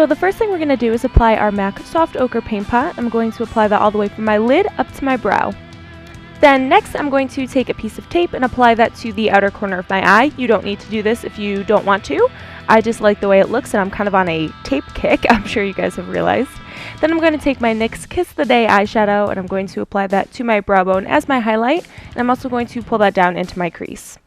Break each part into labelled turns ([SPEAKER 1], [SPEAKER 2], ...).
[SPEAKER 1] So the first thing we're going to do is apply our MAC Soft Ochre Paint Pot. I'm going to apply that all the way from my lid up to my brow. Then next I'm going to take a piece of tape and apply that to the outer corner of my eye. You don't need to do this if you don't want to. I just like the way it looks and I'm kind of on a tape kick, I'm sure you guys have realized. Then I'm going to take my NYX Kiss the Day eyeshadow and I'm going to apply that to my brow bone as my highlight. And I'm also going to pull that down into my crease.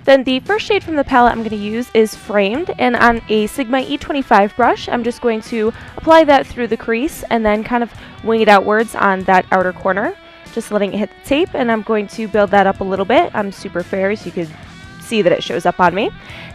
[SPEAKER 1] Then the first shade from the palette I'm going to use is Framed, and on a Sigma E25 brush, I'm just going to apply that through the crease and then kind of wing it outwards on that outer corner, just letting it hit the tape, and I'm going to build that up a little bit. I'm super fair, so you could see that it shows up on me.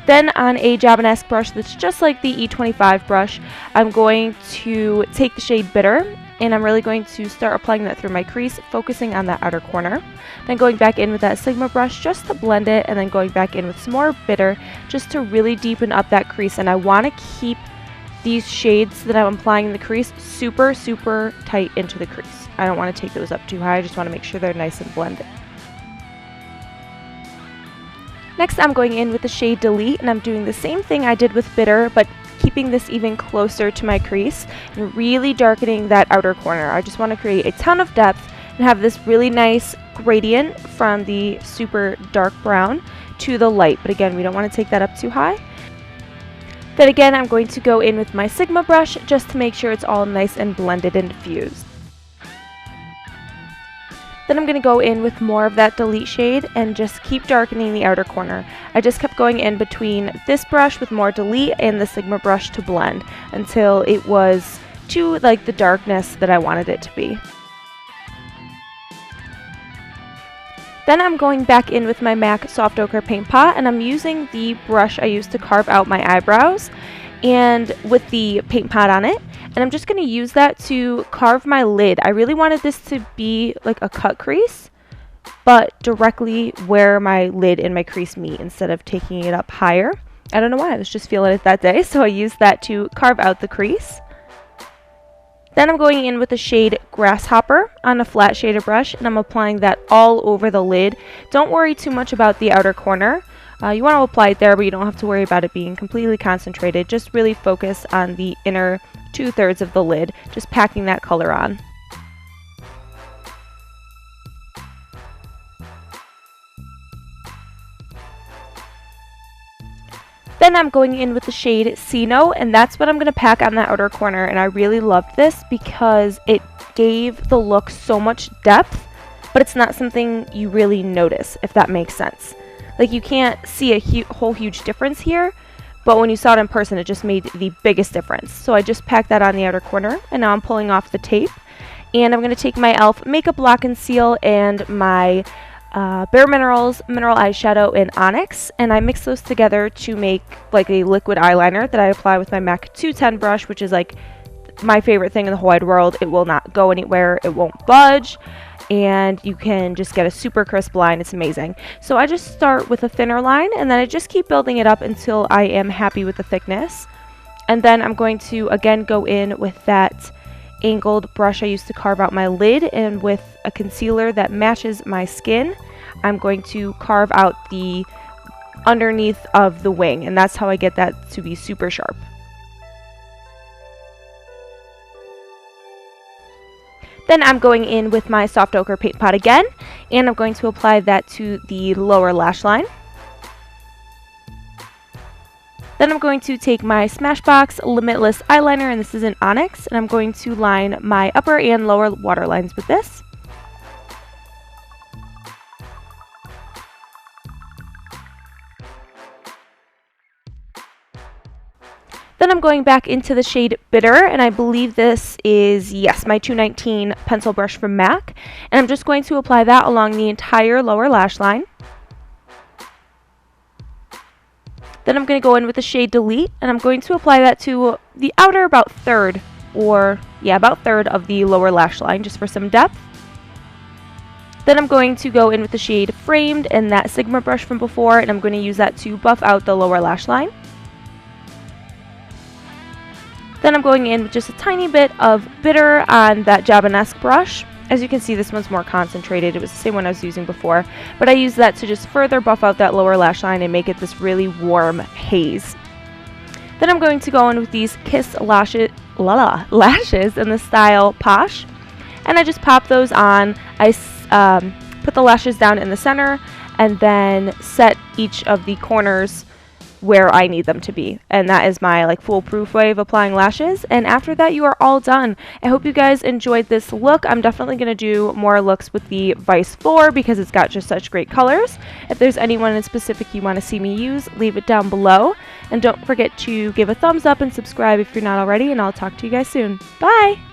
[SPEAKER 1] Then on a Jabonesque brush that's just like the E25 brush, I'm going to take the shade Bitter, and I'm really going to start applying that through my crease, focusing on that outer corner. Then going back in with that Sigma brush just to blend it, and then going back in with some more Bitter just to really deepen up that crease. And I want to keep these shades that I'm applying in the crease super, super tight into the crease. I don't want to take those up too high, I just want to make sure they're nice and blended. Next I'm going in with the shade Delete, and I'm doing the same thing I did with Bitter, but keeping this even closer to my crease and really darkening that outer corner. I just want to create a ton of depth and have this really nice gradient from the super dark brown to the light, but again, we don't want to take that up too high. Then again, I'm going to go in with my Sigma brush just to make sure it's all nice and blended and diffused. Then I'm going to go in with more of that Delete shade and just keep darkening the outer corner. I just kept going in between this brush with more Delete and the Sigma brush to blend until it was to like the darkness that I wanted it to be. Then I'm going back in with my MAC Soft Ochre Paint Pot, and I'm using the brush I used to carve out my eyebrows and with the paint pot on it. And I'm just going to use that to carve my lid. I really wanted this to be like a cut crease, but directly where my lid and my crease meet instead of taking it up higher. I don't know why, I was just feeling it that day, so I used that to carve out the crease. Then I'm going in with the shade Grasshopper on a flat shader brush, and I'm applying that all over the lid. Don't worry too much about the outer corner. You want to apply it there, but you don't have to worry about it being completely concentrated. Just really focus on the inner 2/3 of the lid, just packing that color on. Then I'm going in with the shade Sino, and that's what I'm going to pack on that outer corner, and I really loved this because it gave the look so much depth, but it's not something you really notice, if that makes sense. Like, you can't see a whole huge difference here, but when you saw it in person, it just made the biggest difference. So I just packed that on the outer corner, and now I'm pulling off the tape. And I'm going to take my e.l.f. Makeup Lock and Seal and my Bare Minerals Mineral Eyeshadow in Onyx, and I mix those together to make like a liquid eyeliner that I apply with my MAC 210 brush, which is like my favorite thing in the whole wide world. It will not go anywhere, it won't budge, and you can just get a super crisp line. It's amazing. So I just start with a thinner line, and then I just keep building it up until I am happy with the thickness. And then I'm going to again go in with that angled brush I used to carve out my lid, and with a concealer that matches my skin, I'm going to carve out the underneath of the wing, and that's how I get that to be super sharp. Then I'm going in with my Soft Ochre Paint Pot again, and I'm going to apply that to the lower lash line. Then I'm going to take my Smashbox Limitless eyeliner, and this is in Onyx, and I'm going to line my upper and lower waterlines with this. Then I'm going back into the shade Bitter, and I believe this is, yes, my 219 pencil brush from MAC, and I'm just going to apply that along the entire lower lash line. Then I'm going to go in with the shade Delete, and I'm going to apply that to the outer about third of the lower lash line, just for some depth. Then I'm going to go in with the shade Framed and that Sigma brush from before, and I'm going to use that to buff out the lower lash line. Then I'm going in with just a tiny bit of Bitter on that Jabonesque brush, As you can see, this one's more concentrated. It was the same one I was using before, but I used that to just further buff out that lower lash line and make it this really warm haze. Then I'm going to go in with these Kiss lashes in the style Posh, and I just pop those on. I put the lashes down in the center and then set each of the corners where I need them to be, and that is my like foolproof way of applying lashes. And after that, you are all done. I hope you guys enjoyed this look. I'm definitely going to do more looks with the Vice 4 because it's got just such great colors. If there's anyone in specific you want to see me use, leave it down below, and don't forget to give a thumbs up and subscribe if you're not already, and I'll talk to you guys soon. Bye!